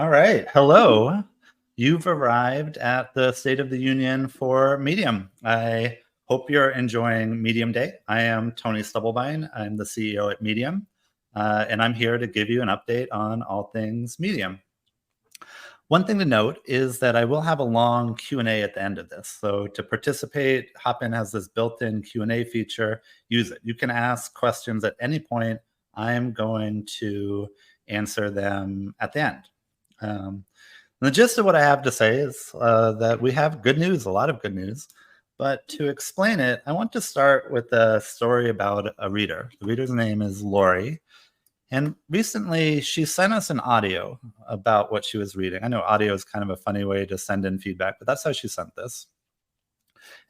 All right. Hello. You've arrived at the State of the Union for Medium. I hope you're enjoying Medium Day. I am Tony Stubblebine. I'm the CEO at Medium, and I'm here to give you an update on all things Medium. One thing to note is that I will have a long Q&A at the end of this. So to participate, Hopin has this built-in Q&A feature. Use it. You can ask questions at any point. I'm going to answer them at the end. The gist of what I have to say is that we have good news, a lot of good news. But to explain it, I want to start with a story about a reader. The reader's name is Lori. And recently, she sent us an audio about what she was reading. I know audio is kind of a funny way to send in feedback, but that's how she sent this.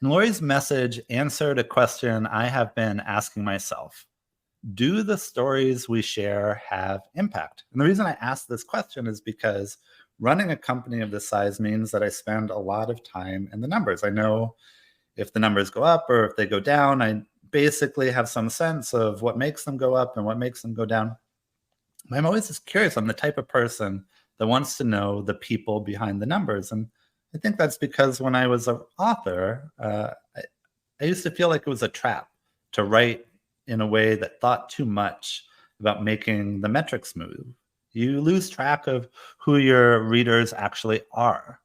And Lori's message answered a question I have been asking myself. Do the stories we share have impact? And the reason I asked this question is because running a company of this size means that I spend a lot of time in the numbers. I know if the numbers go up or if they go down. I basically have some sense of what makes them go up and what makes them go down. I'm always just curious. I'm the type of person that wants to know the people behind the numbers. And I think that's because when I was an author, I used to feel like it was a trap to write in a way that thought too much about making the metrics move. You lose track of who your readers actually are.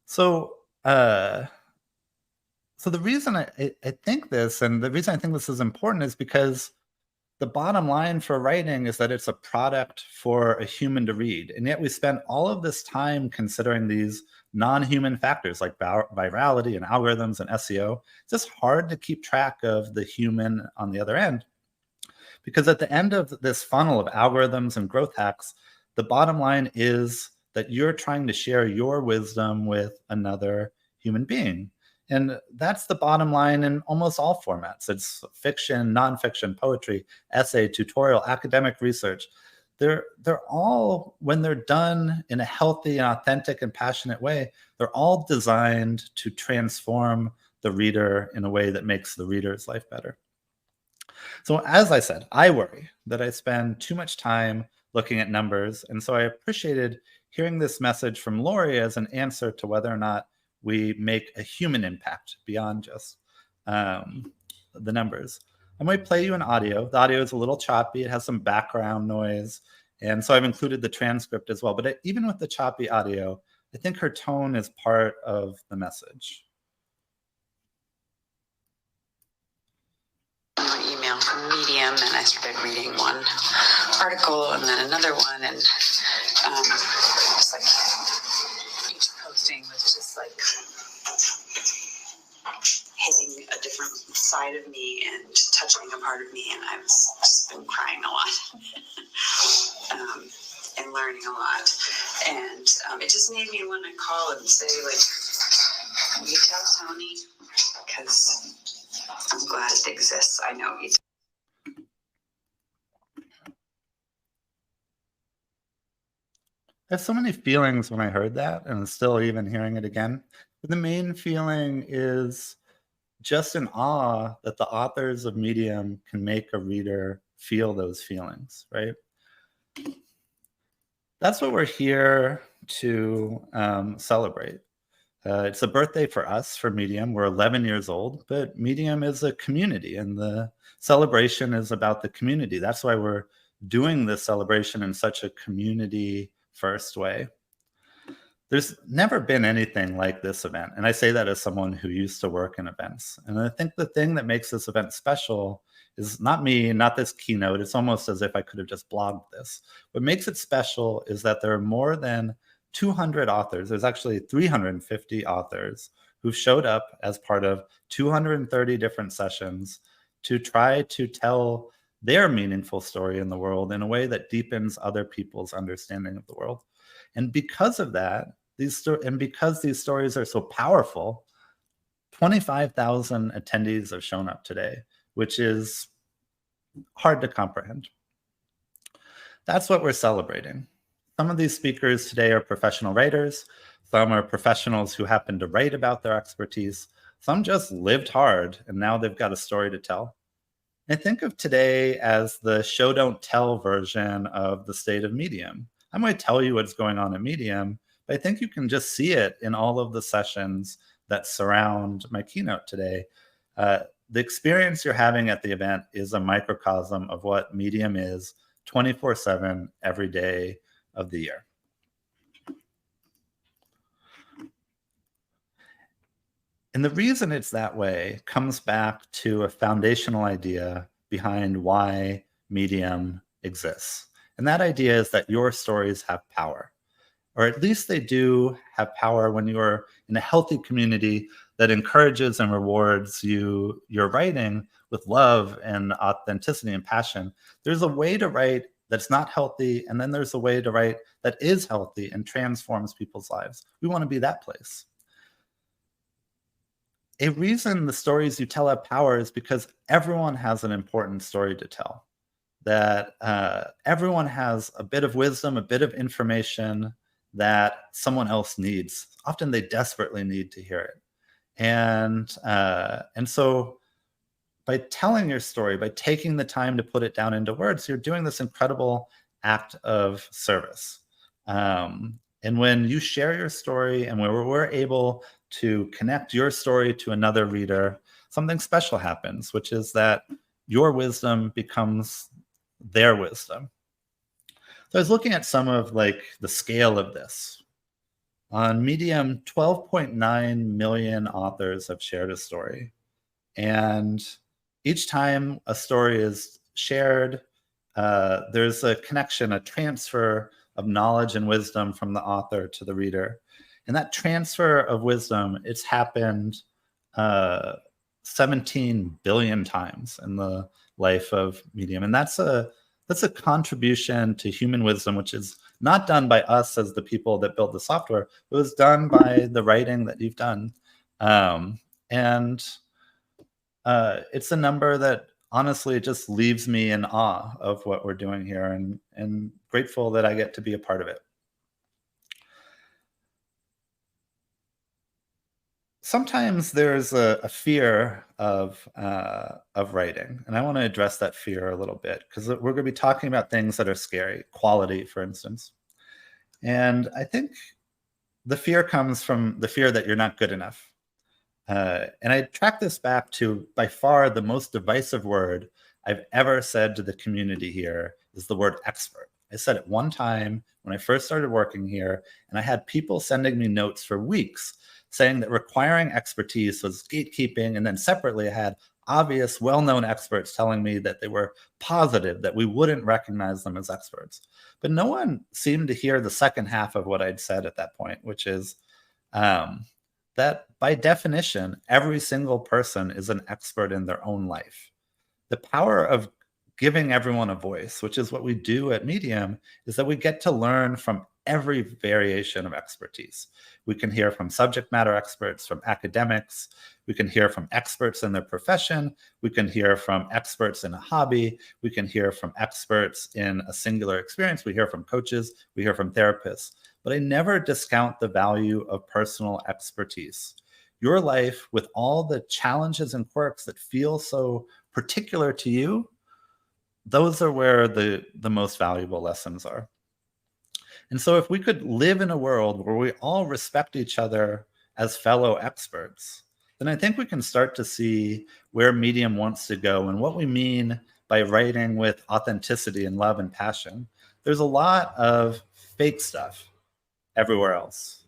So the reason I think this, and the reason I think this is important, is because the bottom line for writing is that it's a product for a human to read. And yet we spend all of this time considering these non-human factors like virality and algorithms and SEO. It's just hard to keep track of the human on the other end. Because at the end of this funnel of algorithms and growth hacks, the bottom line is that you're trying to share your wisdom with another human being. And that's the bottom line in almost all formats. It's fiction, nonfiction, poetry, essay, tutorial, academic research. They're all, when they're done in a healthy and authentic and passionate way, they're all designed to transform the reader in a way that makes the reader's life better. So as I said, I worry that I spend too much time looking at numbers. And so I appreciated hearing this message from Lori as an answer to whether or not we make a human impact beyond just the numbers. I might play you an audio. The audio is a little choppy. It has some background noise. And so I've included the transcript as well. But even with the choppy audio, I think her tone is part of the message. Email from Medium, and I started reading one article and then another one, and just like each posting was just like hitting a different side of me and touching a part of me, and I've just been crying a lot and learning a lot, and it just made me want to call and say, like, will you tell Tony, because I'm glad it exists. I know you. I have so many feelings when I heard that, and still even hearing it again. But the main feeling is just in awe that the authors of Medium can make a reader feel those feelings, right? That's what we're here to celebrate. It's a birthday for us, for Medium. We're 11 years old, but Medium is a community, and the celebration is about the community. That's why we're doing this celebration in such a community-first way. There's never been anything like this event, and I say that as someone who used to work in events. And I think the thing that makes this event special is not me, not this keynote. It's almost as if I could have just blogged this. What makes it special is that there are more than 200 authors. There's actually 350 authors who showed up as part of 230 different sessions to try to tell their meaningful story in the world in a way that deepens other people's understanding of the world. And because of that, because these stories are so powerful, 25,000 attendees have shown up today, which is hard to comprehend. That's what we're celebrating. Some of these speakers today are professional writers. Some are professionals who happen to write about their expertise. Some just lived hard, and now they've got a story to tell. I think of today as the show don't tell version of the state of Medium. I might tell you what's going on at Medium, but I think you can just see it in all of the sessions that surround my keynote today. The experience you're having at the event is a microcosm of what Medium is 24/7 every day of the year. And the reason it's that way comes back to a foundational idea behind why Medium exists. And that idea is that your stories have power, or at least they do have power when you're in a healthy community that encourages and rewards your writing with love and authenticity and passion. There's a way to write that's not healthy, and then there's a way to write that is healthy and transforms people's lives. We want to be that place. A reason the stories you tell have power is because everyone has an important story to tell. That everyone has a bit of wisdom, a bit of information that someone else needs. Often they desperately need to hear it. And so by telling your story, by taking the time to put it down into words, you're doing this incredible act of service. And when you share your story and where we're able to connect your story to another reader, something special happens, which is that your wisdom becomes their wisdom. So I was looking at some of the scale of this. On Medium, 12.9 million authors have shared a story. And each time a story is shared, there's a connection, a transfer of knowledge and wisdom from the author to the reader. And that transfer of wisdom, it's happened 17 billion times in the life of Medium. And that's a contribution to human wisdom, which is not done by us as the people that build the software. It was done by the writing that you've done. It's a number that honestly just leaves me in awe of what we're doing here, and grateful that I get to be a part of it. Sometimes there's a fear of writing, and I want to address that fear a little bit because we're going to be talking about things that are scary, quality, for instance. And I think the fear comes from the fear that you're not good enough. And I track this back to, by far, the most divisive word I've ever said to the community here is the word expert. I said it one time when I first started working here, and I had people sending me notes for weeks saying that requiring expertise was gatekeeping, and then separately I had obvious, well-known experts telling me that they were positive that we wouldn't recognize them as experts. But no one seemed to hear the second half of what I'd said at that point, which is that by definition, every single person is an expert in their own life. The power of giving everyone a voice, which is what we do at Medium, is that we get to learn from every variation of expertise. We can hear from subject matter experts, from academics. We can hear from experts in their profession. We can hear from experts in a hobby. We can hear from experts in a singular experience. We hear from coaches. We hear from therapists. But I never discount the value of personal expertise. Your life, with all the challenges and quirks that feel so particular to you, those are where the most valuable lessons are. And so if we could live in a world where we all respect each other as fellow experts, then I think we can start to see where Medium wants to go and what we mean by writing with authenticity and love and passion. There's a lot of fake stuff everywhere else.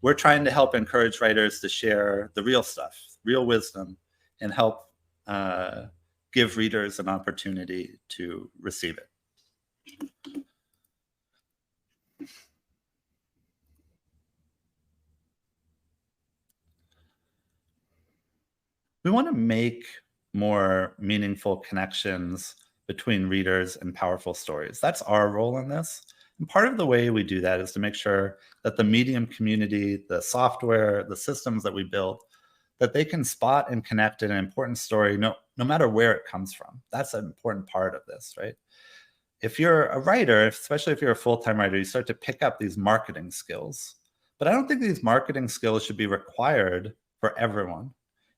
We're trying to help encourage writers to share the real stuff, real wisdom, and help give readers an opportunity to receive it. We want to make more meaningful connections between readers and powerful stories. That's our role in this. And part of the way we do that is to make sure that the Medium community, the software, the systems that we build, that they can spot and connect an important story no matter where it comes from. That's an important part of this, right? If you're a writer, especially if you're a full-time writer, you start to pick up these marketing skills. But I don't think these marketing skills should be required for everyone.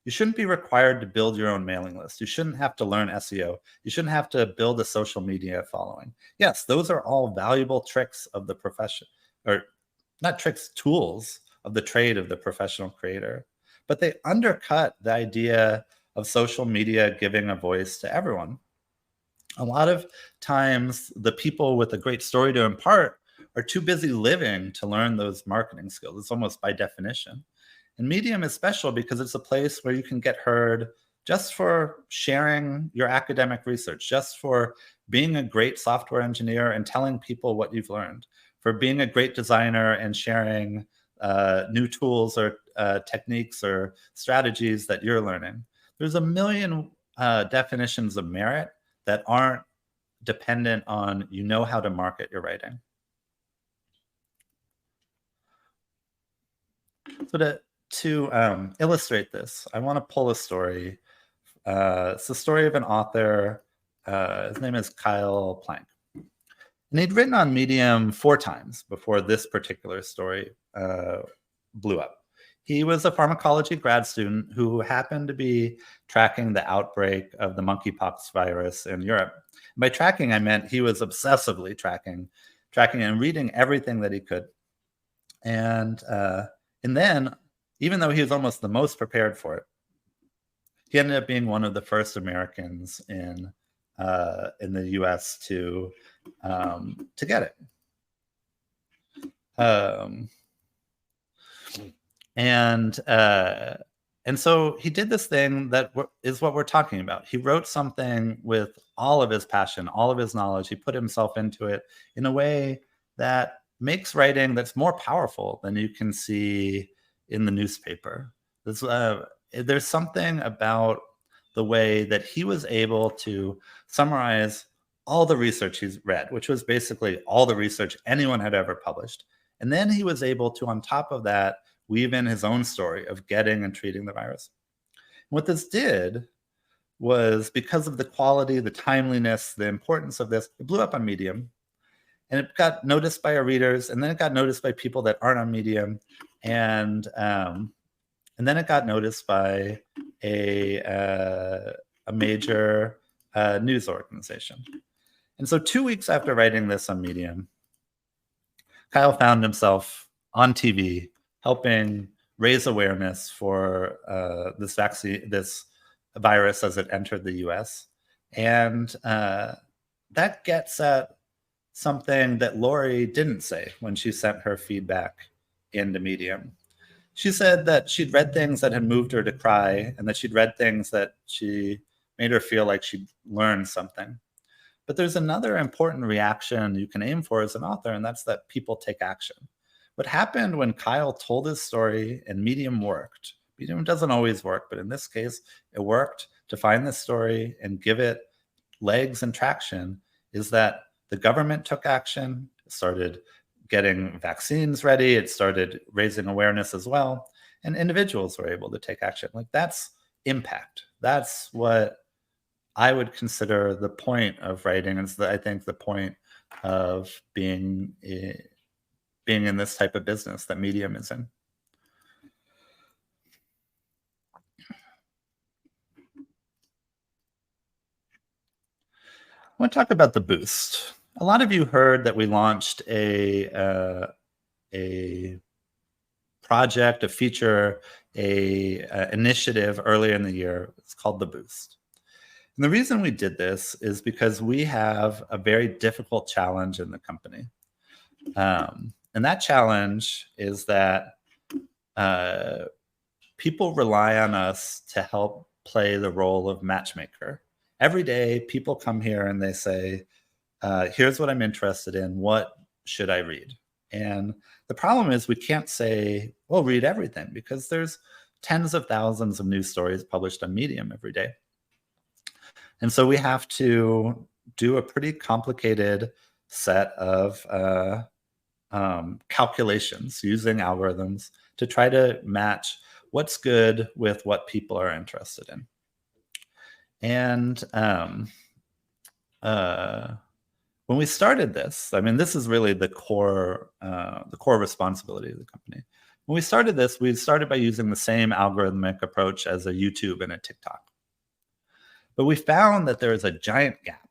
You shouldn't be required to build your own mailing list. You shouldn't have to learn SEO. You shouldn't have to build a social media following. Yes, those are all valuable tricks of the profession, or not tricks, tools of the trade of the professional creator. But they undercut the idea of social media giving a voice to everyone. A lot of times, the people with a great story to impart are too busy living to learn those marketing skills. It's almost by definition. And Medium is special because it's a place where you can get heard just for sharing your academic research, just for being a great software engineer and telling people what you've learned, for being a great designer and sharing new tools or techniques or strategies that you're learning. There's a million definitions of merit that aren't dependent on how to market your writing. So to illustrate this, I want to pull a story. It's the story of an author. His name is Kyle Plank. And he'd written on Medium 4 times before this particular story blew up. He was a pharmacology grad student who happened to be tracking the outbreak of the monkeypox virus in Europe. And by tracking, I meant he was obsessively tracking and reading everything that he could. And then, even though he was almost the most prepared for it, he ended up being one of the first Americans in the U.S. to get it. And so he did this thing that is what we're talking about. He wrote something with all of his passion, all of his knowledge. He put himself into it in a way that makes writing that's more powerful than you can see in the newspaper. There's something about the way that he was able to summarize all the research he's read, which was basically all the research anyone had ever published. And then he was able to, on top of that, weave in his own story of getting and treating the virus. And what this did was, because of the quality, the timeliness, the importance of this, it blew up on Medium. And it got noticed by our readers, and then it got noticed by people that aren't on Medium, and then it got noticed by a major news organization. And so 2 weeks after writing this on Medium, Kyle found himself on TV helping raise awareness for this virus as it entered the U.S. And that gets at something that Lori didn't say when she sent her feedback into Medium. She said that she'd read things that had moved her to cry, and that she'd read things that she made her feel like she'd learned something. But there's another important reaction you can aim for as an author, and that's that people take action. What happened when Kyle told his story and Medium worked? Medium doesn't always work, but in this case, it worked to find this story and give it legs and traction, is that the government took action, started getting vaccines ready, it started raising awareness as well, and individuals were able to take action. Like, that's impact. That's what I would consider the point of writing. And I think the point of being in this type of business that Medium is in. I want to talk about the boost. A lot of you heard that we launched a project, a feature, a initiative earlier in the year. It's called the Boost. And the reason we did this is because we have a very difficult challenge in the company. And that challenge is that people rely on us to help play the role of matchmaker. Every day, people come here and they say, here's what I'm interested in. What should I read? And the problem is we can't say, well, read everything, because there's tens of thousands of news stories published on Medium every day. And so we have to do a pretty complicated set of calculations using algorithms to try to match what's good with what people are interested in. And when we started this, I mean, this is really the core responsibility of the company. When we started this, we started by using the same algorithmic approach as a YouTube and a TikTok. But we found that there is a giant gap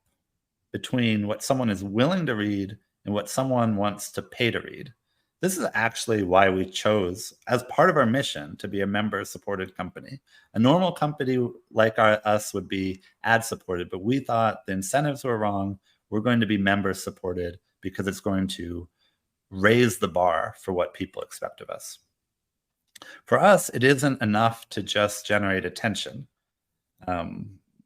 between what someone is willing to read and what someone wants to pay to read. This is actually why we chose, as part of our mission, to be a member-supported company. A normal company like us would be ad-supported, but we thought the incentives were wrong. We're going to be member-supported because it's going to raise the bar for what people expect of us. For us, it isn't enough to just generate attention.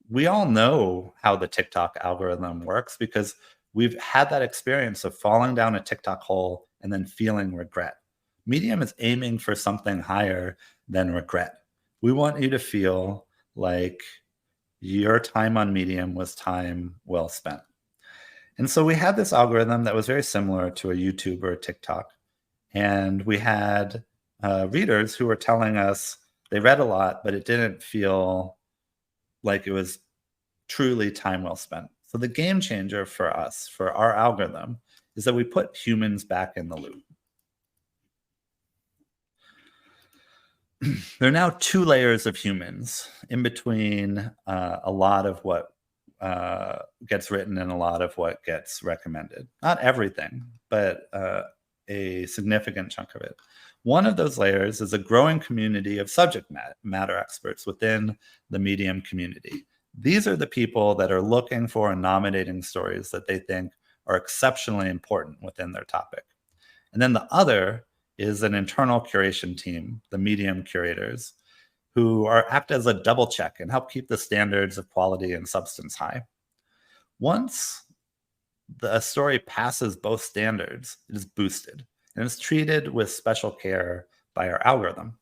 We all know how the TikTok algorithm works because we've had that experience of falling down a TikTok hole and then feeling regret. Medium is aiming for something higher than regret. We want you to feel like your time on Medium was time well spent. And so we had this algorithm that was very similar to a YouTube or a TikTok. And we had readers who were telling us they read a lot, but it didn't feel like it was truly time well spent. So the game changer for us, for our algorithm, is that we put humans back in the loop. There are now 2 layers of humans in between a lot of what gets written and a lot of what gets recommended. Not everything, but a significant chunk of it. One of those layers is a growing community of subject matter experts within the Medium community. These are the people that are looking for and nominating stories that they think are exceptionally important within their topic. And then the other is an internal curation team, the Medium curators, who act as a double check and help keep the standards of quality and substance high. Once a story passes both standards, it is boosted and is treated with special care by our algorithm.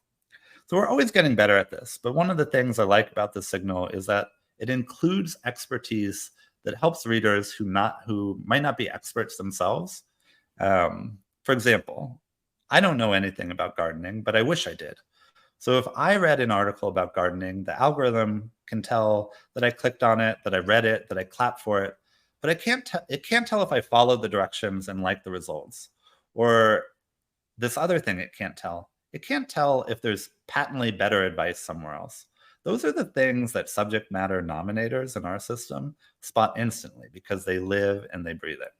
So we're always getting better at this, but one of the things I like about the signal is that it includes expertise that helps readers who might not be experts themselves. For example, I don't know anything about gardening, but I wish I did. So if I read an article about gardening, the algorithm can tell that I clicked on it, that I read it, that I clapped for it, but it can't tell if I followed the directions and liked the results. Or this other thing it can't tell. It can't tell if there's patently better advice somewhere else. Those are the things that subject matter nominators in our system spot instantly because they live and they breathe it.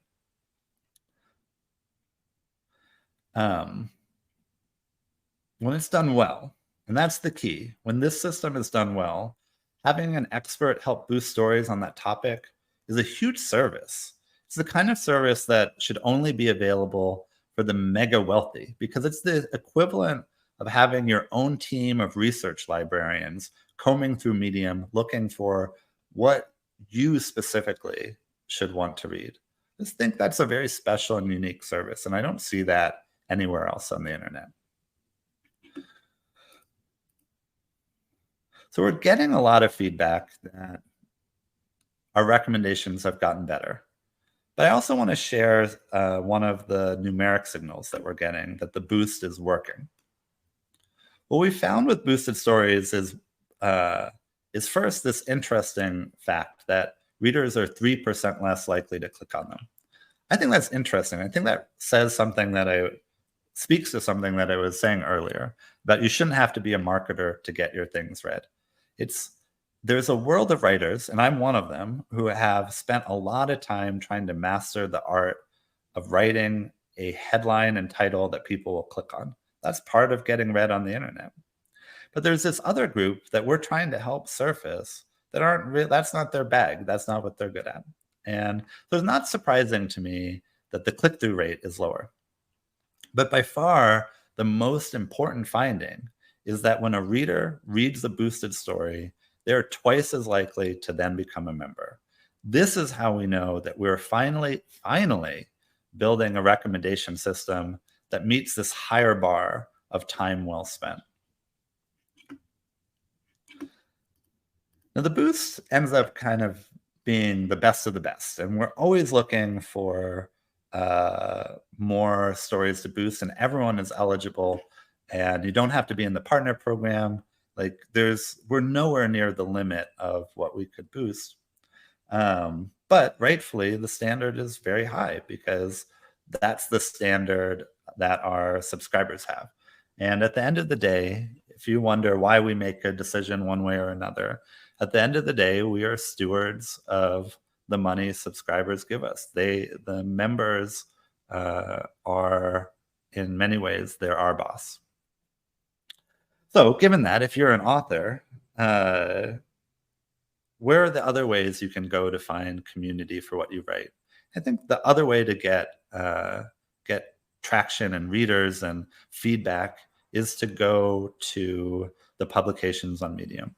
When it's done well, and that's the key, when this system is done well, having an expert help boost stories on that topic is a huge service. It's the kind of service that should only be available for the mega wealthy because it's the equivalent of having your own team of research librarians combing through Medium looking for what you specifically should want to read. I just think that's a very special and unique service, and I don't see that anywhere else on the internet. So we're getting a lot of feedback that our recommendations have gotten better. But I also want to share one of the numeric signals that we're getting, that the boost is working. What we found with boosted stories is first this interesting fact that readers are 3% less likely to click on them. I think that's interesting. I think that says something speaks to something that I was saying earlier, that you shouldn't have to be a marketer to get your things read. There's a world of writers, and I'm one of them, who have spent a lot of time trying to master the art of writing a headline and title that people will click on. That's part of getting read on the internet. But there's this other group that we're trying to help surface that that's not their bag. That's not what they're good at. And so it's not surprising to me that the click-through rate is lower. But by far, the most important finding is that when a reader reads a boosted story, they're twice as likely to then become a member. This is how we know that we're finally building a recommendation system that meets this higher bar of time well spent. Now, the boost ends up kind of being the best of the best, and we're always looking for more stories to boost, and everyone is eligible, and you don't have to be in the partner program. Like we're nowhere near the limit of what we could boost. But rightfully, the standard is very high because that's the standard that our subscribers have. And at the end of the day, if you wonder why we make a decision one way or another, at the end of the day, we are stewards of the money subscribers give us. The members are, in many ways, they're our boss. So given that, if you're an author, where are the other ways you can go to find community for what you write? I think the other way to get traction and readers and feedback is to go to the publications on Medium.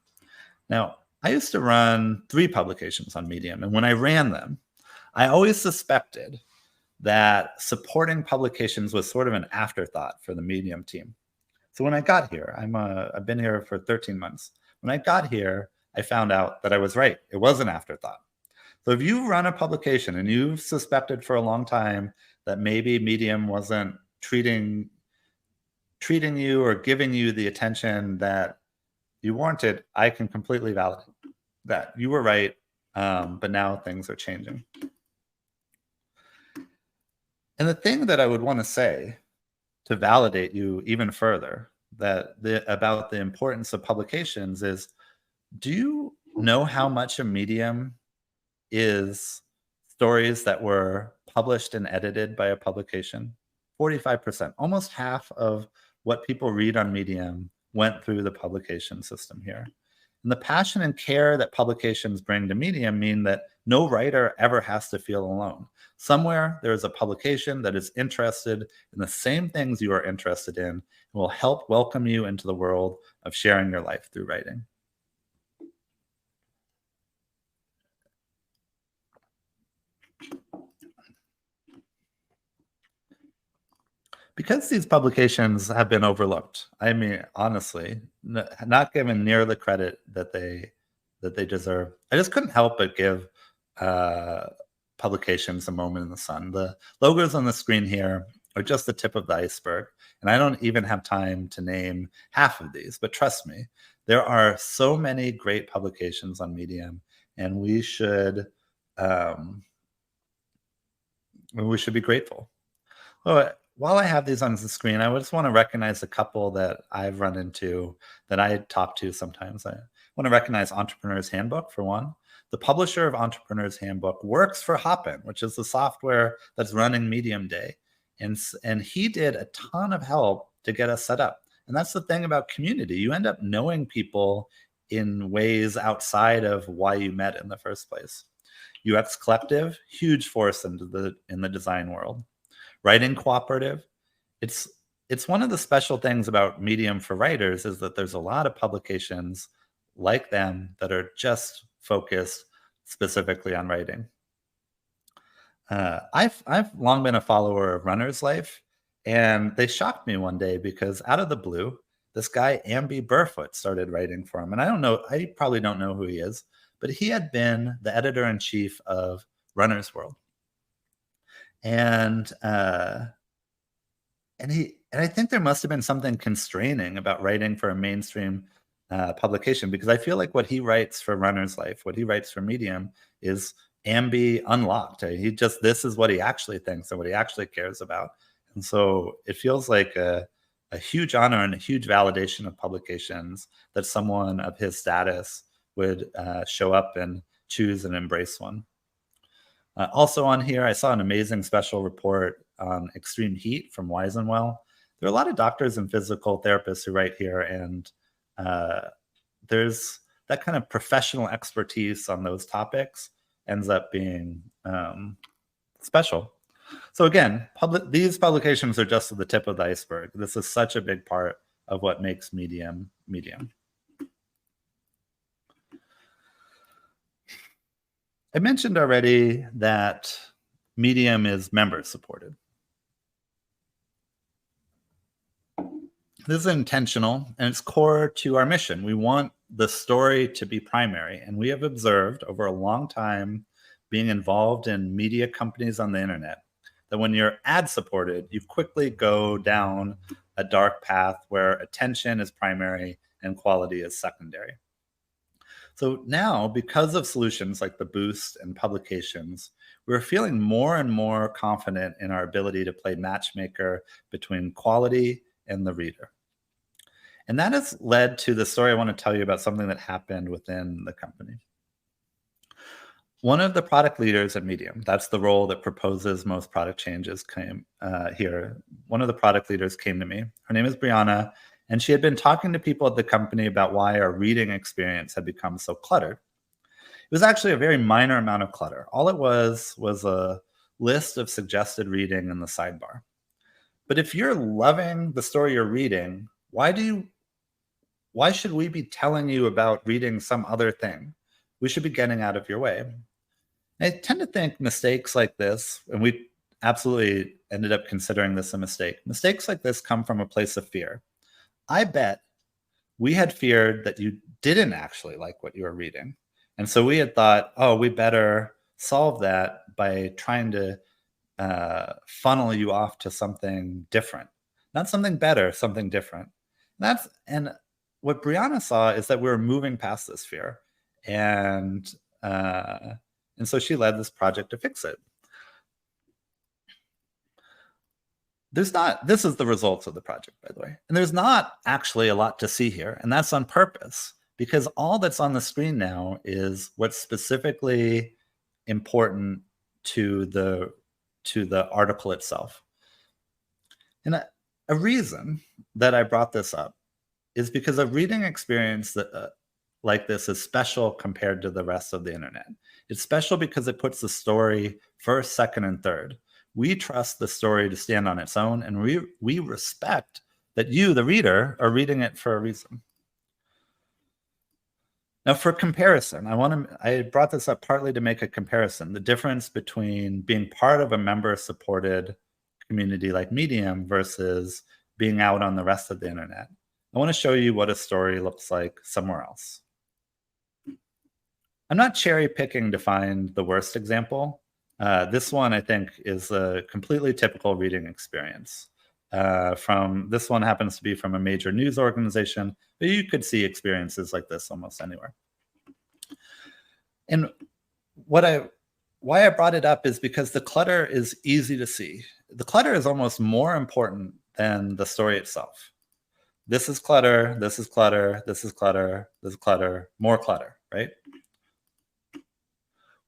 Now, I used to run 3 publications on Medium, and when I ran them, I always suspected that supporting publications was sort of an afterthought for the Medium team. So when I got here, I've been here for 13 months. When I got here, I found out that I was right. It was an afterthought. So if you run a publication and you've suspected for a long time that maybe Medium wasn't treating you or giving you the attention that you warranted, I can completely validate that. You were right, but now things are changing. And the thing that I would want to say to validate you even further about the importance of publications is, do you know how much a Medium is stories that were published and edited by a publication? 45%, almost half of what people read on Medium went through the publication system here. And the passion and care that publications bring to Medium mean that no writer ever has to feel alone. Somewhere there is a publication that is interested in the same things you are interested in and will help welcome you into the world of sharing your life through writing. Because these publications have been overlooked, I mean, honestly, not given near the credit that they deserve, I just couldn't help but give publications a moment in the sun. The logos on the screen here are just the tip of the iceberg, and I don't even have time to name half of these, but trust me, there are so many great publications on Medium, and we should be grateful. While I have these on the screen, I just want to recognize a couple that I've run into that I talk to sometimes. I want to recognize Entrepreneur's Handbook, for one. The publisher of Entrepreneur's Handbook works for Hopin, which is the software that's running Medium Day. And he did a ton of help to get us set up. And that's the thing about community. You end up knowing people in ways outside of why you met in the first place. UX Collective, huge force in the design world. Writing Cooperative, it's one of the special things about Medium for writers is that there's a lot of publications like them that are just focused specifically on writing. I've long been a follower of Runner's Life, and they shocked me one day because out of the blue, this guy Amby Burfoot started writing for him. And I probably don't know who he is, but he had been the editor-in-chief of Runner's World. And I think there must have been something constraining about writing for a mainstream publication, because I feel like what he writes for Runner's Life, what he writes for Medium, is Amby unlocked. This is what he actually thinks and what he actually cares about. And so it feels like a huge honor and a huge validation of publications that someone of his status would show up and choose and embrace one. Also on here, I saw an amazing special report on extreme heat from Wise and Well. There are a lot of doctors and physical therapists who write here, and there's that kind of professional expertise on those topics ends up being special. So again, these publications are just the tip of the iceberg. This is such a big part of what makes Medium. I mentioned already that Medium is member supported. This is intentional, and it's core to our mission. We want the story to be primary, and we have observed over a long time being involved in media companies on the internet that when you're ad supported, you quickly go down a dark path where attention is primary and quality is secondary. So now, because of solutions like the Boost and publications, we're feeling more and more confident in our ability to play matchmaker between quality and the reader. And that has led to the story I want to tell you about something that happened within the company. One of the product leaders at Medium, that's the role that proposes most product changes, came here. One of the product leaders came to me. Her name is Brianna, and she had been talking to people at the company about why our reading experience had become so cluttered. It was actually a very minor amount of clutter. All it was a list of suggested reading in the sidebar. But if you're loving the story you're reading, why should we be telling you about reading some other thing? We should be getting out of your way. I tend to think mistakes like this, and we absolutely ended up considering this a mistake. Mistakes like this come from a place of fear. I bet we had feared that you didn't actually like what you were reading. And so we had thought, oh, we better solve that by trying to funnel you off to something different. Not something better, something different. And what Brianna saw is that we were moving past this fear. And so she led this project to fix it. This is the results of the project, by the way. And there's not actually a lot to see here. And that's on purpose, because all that's on the screen now is what's specifically important to the article itself. And a reason that I brought this up is because a reading experience that like this is special compared to the rest of the internet. It's special because it puts the story first, second, and third. We trust the story to stand on its own, and we respect that you, the reader, are reading it for a reason. Now, for comparison, I brought this up partly to make a comparison, the difference between being part of a member-supported community like Medium versus being out on the rest of the internet. I want to show you what a story looks like somewhere else. I'm not cherry picking to find the worst example. This one, I think, is a completely typical reading experience. This one happens to be from a major news organization, but you could see experiences like this almost anywhere. And why I brought it up is because the clutter is easy to see. The clutter is almost more important than the story itself. This is clutter, this is clutter, this is clutter, this is clutter, more clutter, right?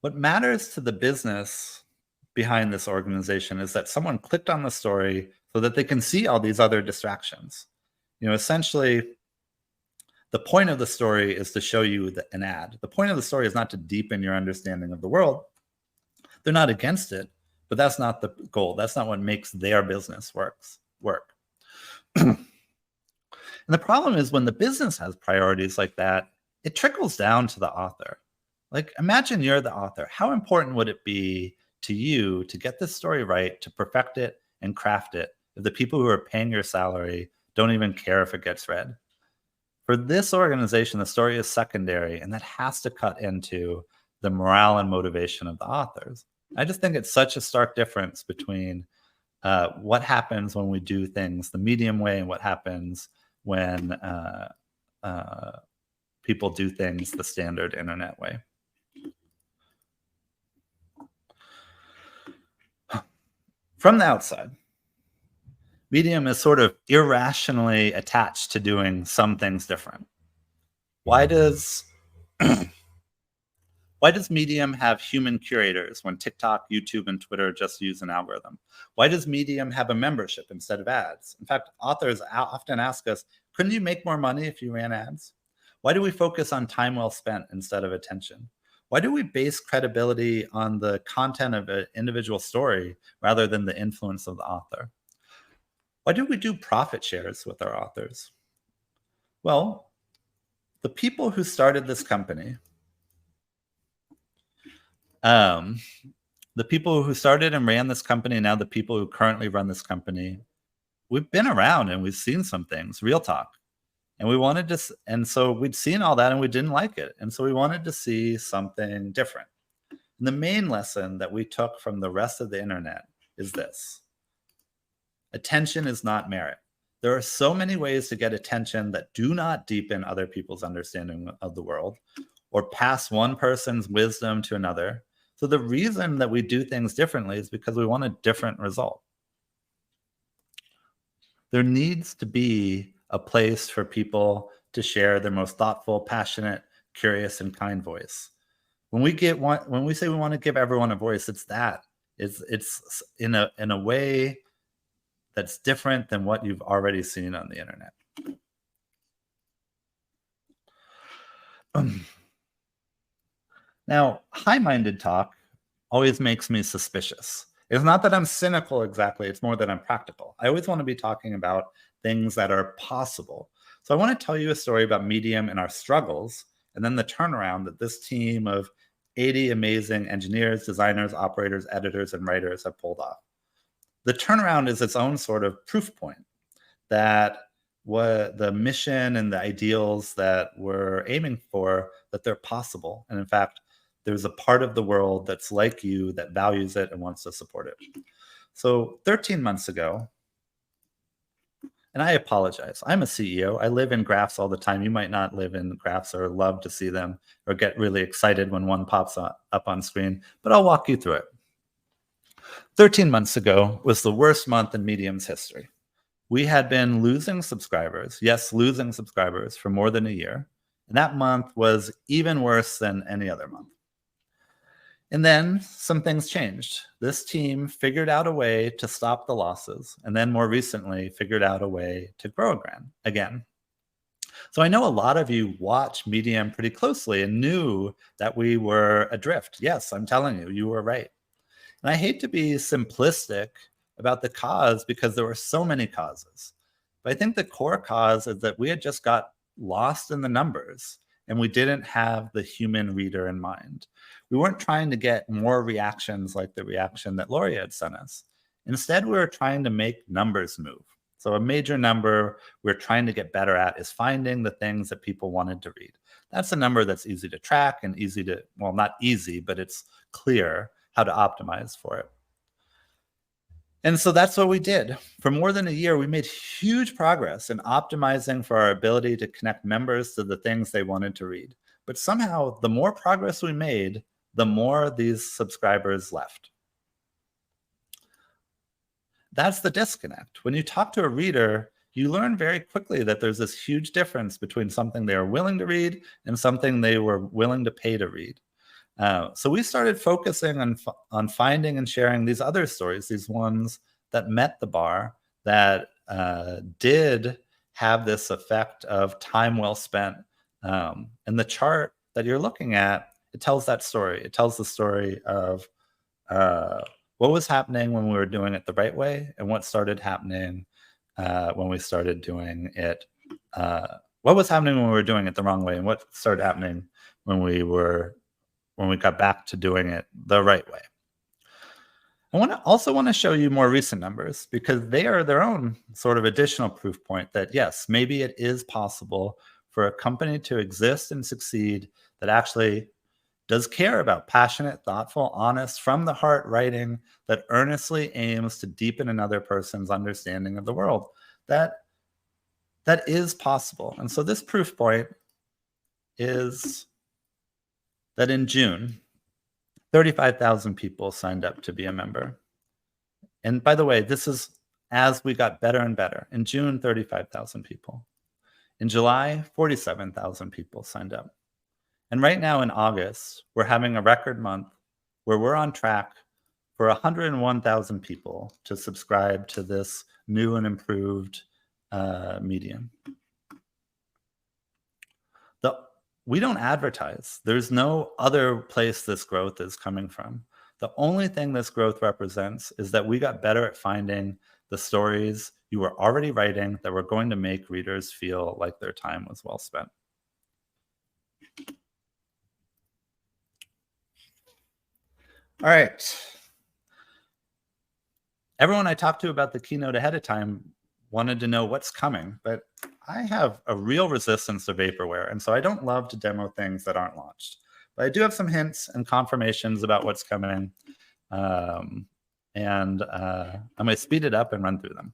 What matters to the business behind this organization is that someone clicked on the story so that they can see all these other distractions. Essentially, the point of the story is to show you an ad. The point of the story is not to deepen your understanding of the world. They're not against it, but that's not the goal. That's not what makes their business work. And the problem is when the business has priorities like that, it trickles down to the author. Like, imagine you're the author. How important would it be to you to get this story right, to perfect it and craft it, if the people who are paying your salary don't even care if it gets read? For this organization, the story is secondary, and that has to cut into the morale and motivation of the authors. I just think it's such a stark difference between what happens when we do things the Medium way and what happens when people do things the standard internet way. From the outside, Medium is sort of irrationally attached to doing some things different. Why does Medium have human curators when TikTok, YouTube, and Twitter just use an algorithm? Why does Medium have a membership instead of ads? In fact, authors often ask us, couldn't you make more money if you ran ads? Why do we focus on time well spent instead of attention? Why do we base credibility on the content of an individual story rather than the influence of the author? Why do we do profit shares with our authors? Well, the people who started this company, the people who started and ran this company, and now the people who currently run this company, we've been around and we've seen some things, real talk. And so we'd seen all that and we didn't like it. And so we wanted to see something different. And the main lesson that we took from the rest of the internet is this: attention is not merit. There are so many ways to get attention that do not deepen other people's understanding of the world or pass one person's wisdom to another. So the reason that we do things differently is because we want a different result. There needs to be a place for people to share their most thoughtful, passionate, curious, and kind voice. When we say we want to give everyone a voice, it's that. It's in a way that's different than what you've already seen on the internet. Now, high-minded talk always makes me suspicious. It's not that I'm cynical exactly, it's more that I'm practical. I always want to be talking about things that are possible. So I want to tell you a story about Medium and our struggles, and then the turnaround that this team of 80 amazing engineers, designers, operators, editors, and writers have pulled off. The turnaround is its own sort of proof point that what the mission and the ideals that we're aiming for, that they're possible. And in fact, there's a part of the world that's like you, that values it and wants to support it. So 13 months ago, and I apologize, I'm a CEO. I live in graphs all the time. You might not live in graphs or love to see them or get really excited when one pops up on screen, but I'll walk you through it. 13 months ago was the worst month in Medium's history. We had been losing subscribers, yes, losing subscribers for more than a year. And that month was even worse than any other month. And then some things changed. This team figured out a way to stop the losses, and then more recently figured out a way to grow again. So I know a lot of you watch Medium pretty closely and knew that we were adrift. Yes, I'm telling you, you were right. And I hate to be simplistic about the cause because there were so many causes. But I think the core cause is that we had just got lost in the numbers and we didn't have the human reader in mind. We weren't trying to get more reactions like the reaction that Lori had sent us. Instead, we were trying to make numbers move. So a major number we're trying to get better at is finding the things that people wanted to read. That's a number that's easy to track and easy to, well, not easy, but it's clear how to optimize for it. And so that's what we did. For more than a year, we made huge progress in optimizing for our ability to connect members to the things they wanted to read. But somehow, the more progress we made, the more these subscribers left. That's the disconnect. When you talk to a reader, you learn very quickly that there's this huge difference between something they are willing to read and something they were willing to pay to read. So we started focusing on finding and sharing these other stories, these ones that met the bar, that did have this effect of time well spent. And the chart that you're looking at, it tells that story. It tells the story of what was happening when we were doing it the right way and what started happening when we started doing it. What was happening when we were doing it the wrong way and what started happening when we got back to doing it the right way. I also want to show you more recent numbers because they are their own sort of additional proof point that yes, maybe it is possible for a company to exist and succeed that actually does care about passionate, thoughtful, honest, from the heart writing that earnestly aims to deepen another person's understanding of the world. That is possible. And so this proof point is that in June, 35,000 people signed up to be a member. And by the way, this is as we got better and better. In June, 35,000 people. In July, 47,000 people signed up. And right now in August, we're having a record month where we're on track for 101,000 people to subscribe to this new and improved medium. We don't advertise. There's no other place this growth is coming from. The only thing this growth represents is that we got better at finding the stories you were already writing that were going to make readers feel like their time was well spent. All right. Everyone I talked to about the keynote ahead of time wanted to know what's coming, but I have a real resistance to vaporware, and so I don't love to demo things that aren't launched. But I do have some hints and confirmations about what's coming, and I'm going to speed it up and run through them.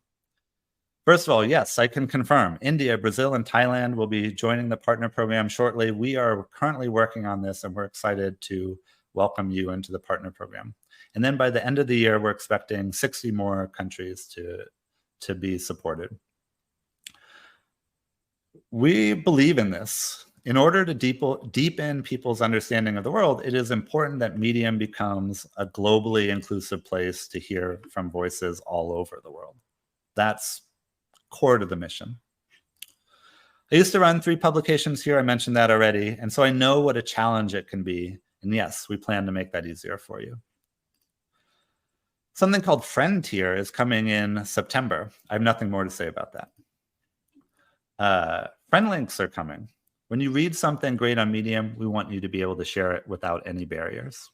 First of all, yes, I can confirm India, Brazil, and Thailand will be joining the partner program shortly. We are currently working on this, and we're excited to welcome you into the partner program. And then by the end of the year, we're expecting 60 more countries to be supported. We believe in this. In order to deepen people's understanding of the world, it is important that Medium becomes a globally inclusive place to hear from voices all over the world. That's core to the mission. I used to run 3 publications here. I mentioned that already. And so I know what a challenge it can be. And yes, we plan to make that easier for you. Something called Friend Tier is coming in September. I have nothing more to say about that. Friend links are coming. When you read something great on Medium, we want you to be able to share it without any barriers.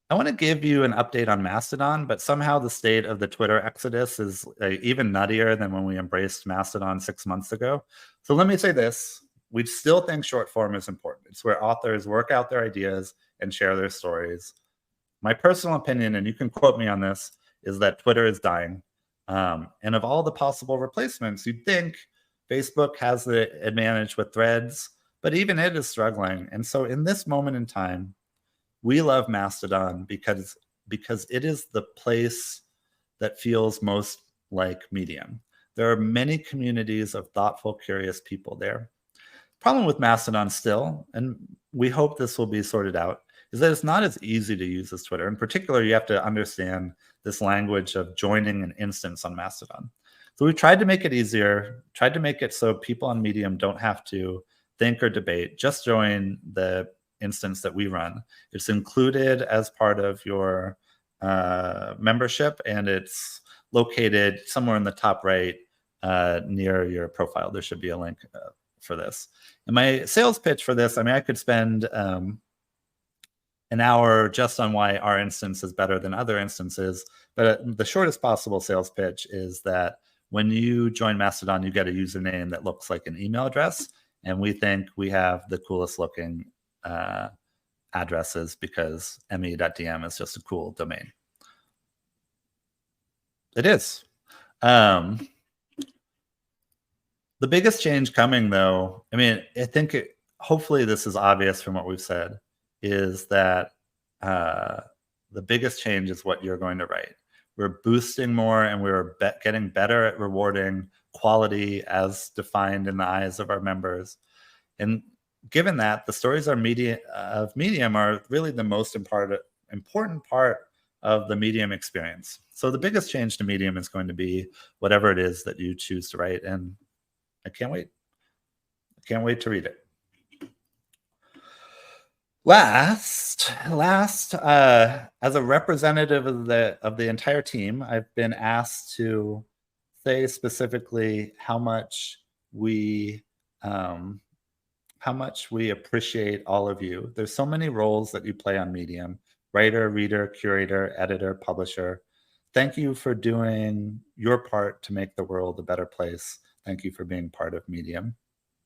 I want to give you an update on Mastodon, but somehow the state of the Twitter exodus is even nuttier than when we embraced Mastodon 6 months ago. So let me say this. We still think short form is important. It's where authors work out their ideas and share their stories. My personal opinion, and you can quote me on this, is that Twitter is dying. And of all the possible replacements, you'd think Facebook has the advantage with Threads, but even it is struggling. And so in this moment in time, we love Mastodon because it is the place that feels most like Medium. There are many communities of thoughtful, curious people there. Problem with Mastodon still, and we hope this will be sorted out, is that it's not as easy to use as Twitter. In particular, you have to understand this language of joining an instance on Mastodon. So we tried to make it easier, tried to make it so people on Medium don't have to think or debate, just join the instance that we run. It's included as part of your membership, and it's located somewhere in the top right near your profile. There should be a link for this. And my sales pitch for this, I mean, I could spend an hour just on why our instance is better than other instances, but the shortest possible sales pitch is that when you join Mastodon, you get a username that looks like an email address, and we think we have the coolest looking addresses because me.dm is just a cool domain. It is. The biggest change coming, though, I mean, I think hopefully this is obvious from what we've said, is that the biggest change is what you're going to write. We're boosting more, and we're getting better at rewarding quality as defined in the eyes of our members. And given that, the stories of Medium are really the most important part of the Medium experience. So the biggest change to Medium is going to be whatever it is that you choose to write, and I can't wait. I can't wait to read it. Last, as a representative of the entire team, I've been asked to say specifically how much we appreciate all of you. There's so many roles that you play on Medium: writer, reader, curator, editor, publisher. Thank you for doing your part to make the world a better place. Thank you for being part of Medium.